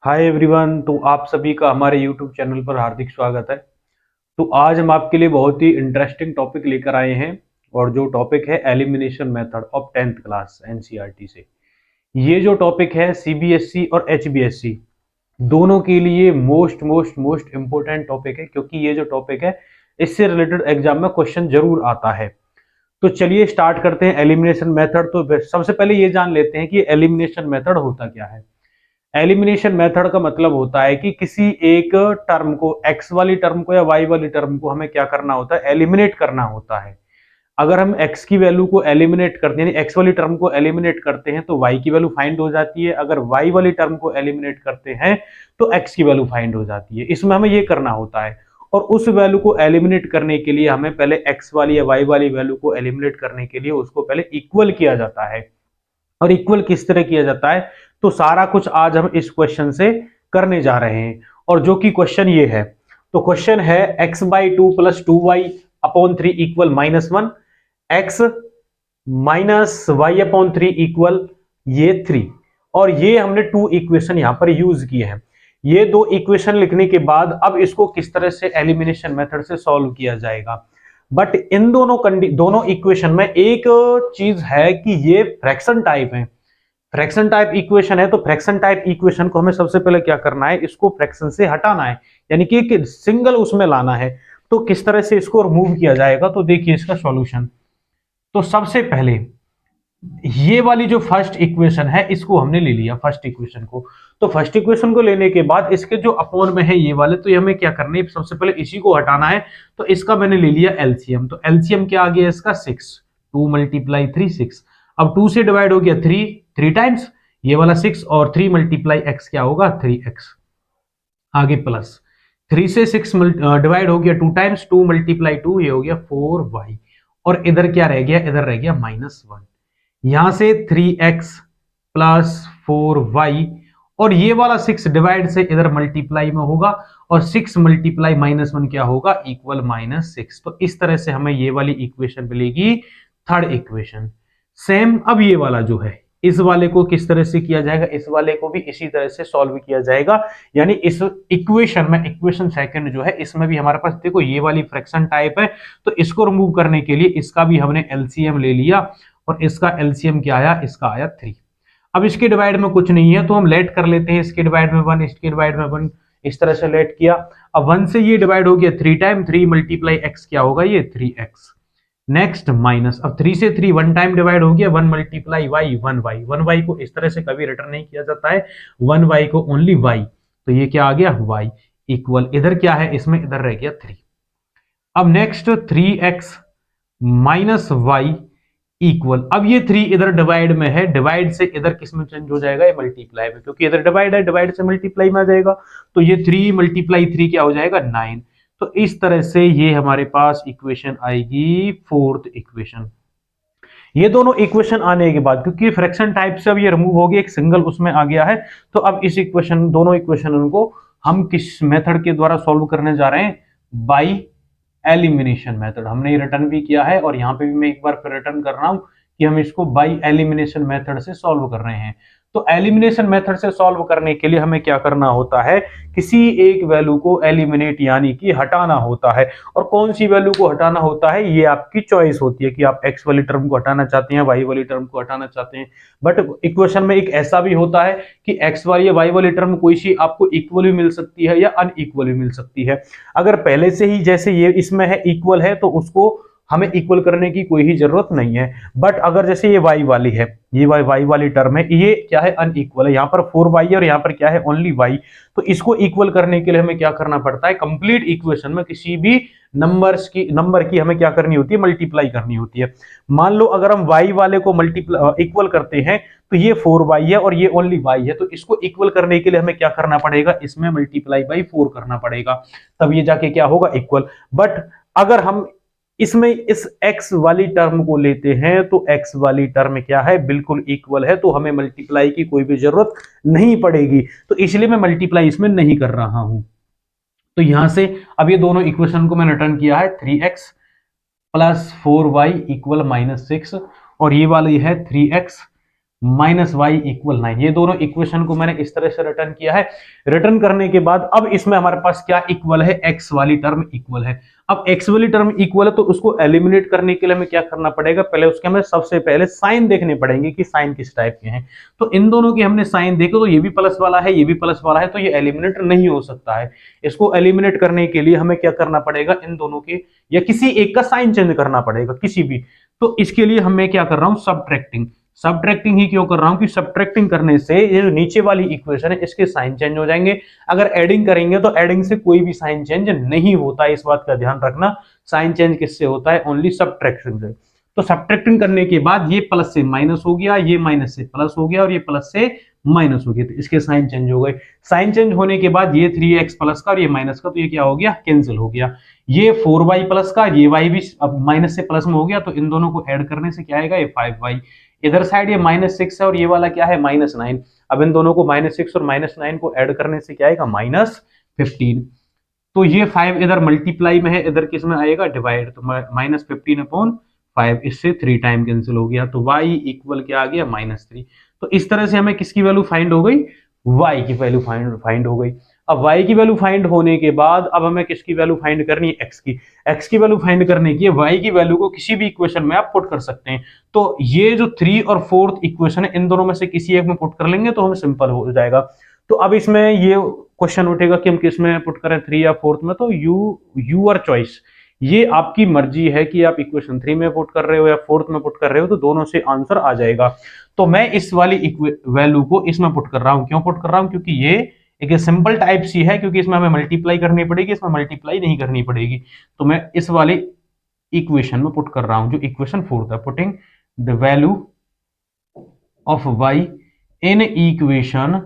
Hi everyone. तो आप सभी का हमारे यूट्यूब चैनल पर हार्दिक स्वागत है। तो आज हम आपके लिए बहुत ही इंटरेस्टिंग टॉपिक लेकर आए हैं और जो टॉपिक है elimination method of 10th class NCERT से। ये जो टॉपिक है सीबीएसई और एचबीएसई दोनों के लिए most most most important topic है, क्योंकि ये जो टॉपिक है इससे रिलेटेड एग्जाम में क्वेश्चन जरूर आता है। तो चलिए स्टार्ट करते हैं एलिमिनेशन मेथड। तो सबसे पहले ये जान लेते हैं कि एलिमिनेशन मेथड होता क्या है। एलिमिनेशन मेथड का मतलब होता है कि किसी एक टर्म को, एक्स वाली टर्म को या वाई वाली टर्म को हमें क्या करना होता है, एलिमिनेट करना होता है। अगर हम एक्स की वैल्यू को एलिमिनेट करते हैं, एक्स वाली टर्म को एलिमिनेट करते हैं तो वाई की वैल्यू फाइंड हो जाती है। अगर वाई वाली टर्म को एलिमिनेट करते हैं तो एक्स की वैल्यू फाइंड हो जाती है। इसमें हमें ये करना होता है और उस वैल्यू को एलिमिनेट करने के लिए हमें पहले एक्स वाली या वाई वाली वैल्यू को एलिमिनेट करने के लिए उसको पहले इक्वल किया जाता है। और इक्वल किस तरह किया जाता है, तो सारा कुछ आज हम इस क्वेश्चन से करने जा रहे हैं। और जो कि क्वेश्चन ये है, तो क्वेश्चन है x by two plus two y upon three equal -1, x minus y upon three equal ये 3। और ये हमने टू इक्वेशन यहां पर यूज किए हैं। ये दो इक्वेशन लिखने के बाद अब इसको किस तरह से एलिमिनेशन मेथड से सॉल्व किया जाएगा। बट इन दोनों इक्वेशन में एक चीज है कि ये फ्रैक्शन टाइप है। फ्रैक्शन टाइप इक्वेशन है, तो फ्रैक्शन टाइप इक्वेशन को हमें सबसे पहले क्या करना है, इसको फ्रैक्शन से हटाना है, यानी कि एक सिंगल उसमें लाना है। तो किस तरह से इसको रिमूव किया जाएगा, तो देखिए इसका सॉल्यूशन। तो सबसे पहले ये वाली जो फर्स्ट इक्वेशन है इसको हमने ले लिया, फर्स्ट इक्वेशन को। तो फर्स्ट इक्वेशन को लेने के बाद इसके जो अपॉन में है ये वाले, तो ये हमें क्या करना है, सबसे पहले इसी को हटाना है। तो इसका मैंने ले लिया एलसीएम। तो एलसीएम क्या आ गया इसका, 6। 2 मल्टीप्लाई 3 6। अब 2 से डिवाइड हो गया 3 टाइम्स ये वाला 6, और 3 मल्टीप्लाई एक्स क्या होगा 3x। आगे प्लस 3 से 6 डिवाइड हो गया 2 टाइम्स, 2 मल्टीप्लाई 2 ये हो गया 4y। और इधर क्या रह गया, इधर रह गया -1। यहां से 3x प्लस 4y, और ये वाला 6 डिवाइड से इधर मल्टीप्लाई में होगा, और 6 मल्टीप्लाई -1 क्या होगा, इक्वल -6। तो इस तरह से हमें ये वाली इक्वेशन मिलेगी, थर्ड इक्वेशन। सेम अब ये वाला जो है, इस वाले को किस तरह से किया जाएगा, इस वाले को भी इसी तरह से सॉल्व किया जाएगा। यानी इस इक्वेशन में, इक्वेशन सेकंड जो है, इसमें भी हमारे पास देखो ये वाली फ्रैक्शन टाइप है। तो इसको रिमूव करने के लिए इसका भी हमने एलसीएम ले लिया, और इसका एलसीएम क्या आया, इसका आया 3। अब इसके डिवाइड में कुछ नहीं है तो हम लेट कर लेते हैं, इसके डिवाइड में 1, इसके डिवाइड में 1, इस तरह से लेट किया। अब 1 से ये डिवाइड हो गया 3 टाइम, 3 मल्टीप्लाई एक्स क्या होगा, ये 3x। नेक्स्ट माइनस, अब 3 से 3 1 टाइम डिवाइड हो गया, 1 मल्टीप्लाई वाई 1y। 1y को इस तरह से कभी रिटर्न नहीं किया जाता है, 1y को ओनली y। तो ये क्या आ गया y इक्वल, इधर क्या है इसमें, इधर रह गया 3। अब next 3x minus Y equal, अब ये 3 इधर डिवाइड में है, डिवाइड से इधर किस में चेंज हो जाएगा, ये मल्टीप्लाई में, क्योंकि इधर डिवाइड है, डिवाइड से मल्टीप्लाई में आ जाएगा। तो ये 3 मल्टीप्लाई 3 क्या हो जाएगा 9। तो इस तरह से ये हमारे पास इक्वेशन आएगी, फोर्थ इक्वेशन। ये दोनों इक्वेशन आने के बाद, क्योंकि फ्रैक्शन टाइप से अब ये रिमूव हो गया, एक सिंगल उसमें आ गया है, तो अब इस इक्वेशन, दोनों इक्वेशन को हम किस मेथड के द्वारा सॉल्व करने जा रहे हैं, बाई एलिमिनेशन मेथड। हमने ये रिटर्न भी किया है, और यहां पे भी मैं एक बार फिर रिटर्न कर रहा हूं कि हम इसको बाई एलिमिनेशन मेथड से सॉल्व कर रहे हैं। तो एलिमिनेशन मेथड से सॉल्व करने के लिए हमें क्या करना होता है, किसी एक वैल्यू को एलिमिनेट यानी कि हटाना होता है। और कौन सी वैल्यू को हटाना होता है, ये आपकी चॉइस होती है कि आप एक्स वाली टर्म को हटाना चाहते हैं, वाई वाली टर्म को हटाना चाहते हैं। बट इक्वेशन में एक ऐसा भी होता है कि एक्स वाली या वाई वाली टर्म कोई सी आपको इक्वल भी मिल सकती है या अनइक्वल भी मिल सकती है। अगर पहले से ही जैसे ये इसमें है इक्वल है, तो उसको हमें इक्वल करने की कोई ही जरूरत नहीं है। बट अगर जैसे ये y वाली है, ये y वाली टर्म है, ये क्या है, अनइक्वल है, यहाँ पर 4y है और यहाँ पर क्या है, ओनली y। तो इसको इक्वल करने के लिए हमें क्या करना पड़ता है, कंप्लीट इक्वेशन में किसी भी नंबर की हमें क्या करनी होती है, मल्टीप्लाई करनी होती है। मान लो अगर हम y वाले को मल्टीप्लाई इक्वल करते हैं, तो ये 4y है और ये ओनली y है, तो इसको इक्वल करने के लिए हमें क्या करना पड़ेगा, इसमें मल्टीप्लाई बाई 4 करना पड़ेगा, तब ये जाके क्या होगा, इक्वल। बट अगर हम इसमें इस x वाली टर्म को लेते हैं, तो x वाली टर्म क्या है, बिल्कुल इक्वल है, तो हमें मल्टीप्लाई की कोई भी जरूरत नहीं पड़ेगी। तो इसलिए मैं मल्टीप्लाई इसमें नहीं कर रहा हूं। तो यहां से अब ये दोनों इक्वेशन को मैंने रिटर्न किया है, 3x प्लस 4y इक्वल -6, और ये वाली है 3x माइनस वाई इक्वल 9। ये दोनों इक्वेशन को मैंने इस तरह से रिटर्न किया है। रिटर्न करने के बाद अब इसमें हमारे पास क्या इक्वल है, एक्स वाली टर्म इक्वल है। अब एक्स वाली टर्म इक्वल है तो उसको एलिमिनेट करने के लिए हमें क्या करना पड़ेगा, पहले उसके हमें सबसे पहले साइन देखने पड़ेंगे कि साइन किस टाइप के हैं। तो इन दोनों के हमने साइन देखे तो ये भी प्लस वाला है, ये भी प्लस वाला है, तो ये एलिमिनेट नहीं हो सकता है। इसको एलिमिनेट करने के लिए हमें क्या करना पड़ेगा, इन दोनों के या किसी एक का साइन चेंज करना पड़ेगा, किसी भी। तो इसके लिए मैं क्या कर रहा हूं, सब्ट्रैक्टिंग। सब्ट्रैक्टिंग ही क्यों कर रहा हूं कि सब्ट्रैक्टिंग करने से ये जो नीचे वाली इक्वेशन है इसके साइन चेंज हो जाएंगे। अगर एडिंग करेंगे तो एडिंग से कोई भी साइन चेंज नहीं होता है, इस बात का ध्यान रखना। साइन चेंज किससे होता है, ओनली सब्ट्रैक्शन से। तो सब्ट्रैक्टिंग करने के बाद ये प्लस से माइनस हो गया, ये माइनस से प्लस हो गया और ये प्लस से माइनस हो गया, तो इसके साइन चेंज हो गए। साइन चेंज होने के बाद ये 3x प्लस का और ये माइनस का, तो ये क्या हो गया, कैंसिल हो गया। ये 4y प्लस का, ये y भी अब माइनस से प्लस में हो गया, तो इन दोनों को ऐड करने से क्या आएगा, ये 5y। इधर साइड ये -6 है और ये वाला क्या है, -9। अब इन दोनों को -6 और -9 को ऐड करने से क्या आएगा, -15। तो ये 5 इधर मल्टीप्लाई में है, इधर किस में आएगा, डिवाइड। तो -15/5, इससे 3 टाइम कैंसिल हो गया, तो y इक्वल क्या आ गया, -3। तो इस तरह से हमें किसकी वैल्यू फाइंड हो गई, y की वैल्यू फाइंड हो गई। अब y की वैल्यू फाइंड होने के बाद अब हमें किसकी वैल्यू फाइंड करनी है, x की वैल्यू फाइंड करने की है। y की वैल्यू को किसी भी इक्वेशन में आप पुट कर सकते हैं। तो ये जो 3 और 4th इक्वेशन है, इन दोनों में से किसी एक में पुट कर लेंगे तो हमें सिंपल हो जाएगा। तो अब इसमें ये क्वेश्चन उठेगा कि हम किस में पुट करें, 3 या 4th में। तो यूर चॉइस, ये आपकी मर्जी है कि आप इक्वेशन 3 में पुट कर रहे हो या 4th में पुट कर रहे हो, तो दोनों से आंसर आ जाएगा। तो मैं इस वाली वैल्यू को इसमें पुट कर रहा हूं। क्यों पुट कर रहा हूं, क्योंकि ये एक सिंपल टाइप सी है, क्योंकि इसमें हमें मल्टीप्लाई करनी पड़ेगी, इसमें मल्टीप्लाई नहीं करनी पड़ेगी। तो मैं इस वाले इक्वेशन में पुट कर रहा हूं जो इक्वेशन 4th है। Putting the value of y in equation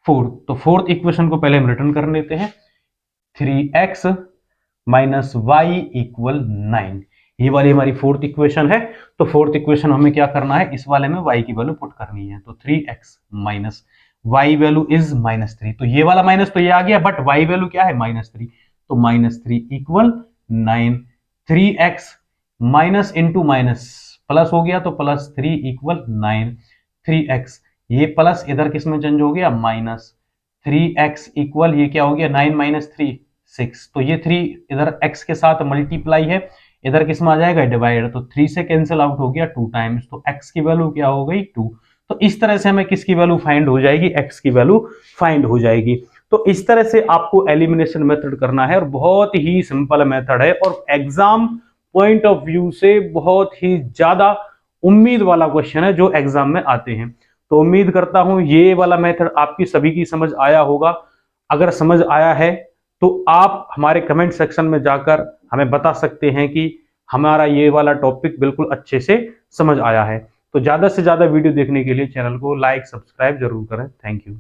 4th। तो 4th इक्वेशन को पहले हम रिटर्न कर लेते हैं, 3x माइनस वाई इक्वल 9। ये वाली हमारी 4th इक्वेशन है। तो 4th इक्वेशन हमें क्या करना है, इस वाले में y की वैल्यू पुट करनी है। तो 3x minus y value is -3। तो ये वाला माइनस तो ये आ गया, बट y वैल्यू क्या है, -3। तो -3 equal 9। 3x minus into minus plus हो गया, तो +3 इक्वल 9। 3x ये प्लस इधर किस में चेंज हो गया, माइनस। 3x इक्वल ये क्या हो गया, 9 माइनस 3 6। तो ये 3 इधर x के साथ मल्टीप्लाई है, इधर किस में आ जाएगा, डिवाइड। तो 3 से कैंसिल आउट हो गया 2 टाइम्स, तो x की वैल्यू क्या हो गई, 2। तो इस तरह से हमें किसकी वैल्यू फाइंड हो जाएगी, x की वैल्यू फाइंड हो जाएगी। तो इस तरह से आपको एलिमिनेशन मेथड करना है और बहुत ही सिंपल मेथड है और एग्जाम पॉइंट ऑफ व्यू से बहुत ही ज्यादा उम्मीद वाला क्वेश्चन है जो एग्जाम में आते हैं। तो उम्मीद करता हूं ये वाला मेथड आपकी सभी की समझ आया होगा। अगर समझ आया है तो आप हमारे कमेंट सेक्शन में जाकर हमें बता सकते हैं कि हमारा ये वाला टॉपिक बिल्कुल अच्छे से समझ आया है। तो ज्यादा से ज्यादा वीडियो देखने के लिए चैनल को लाइक सब्सक्राइब जरूर करें। Thank you.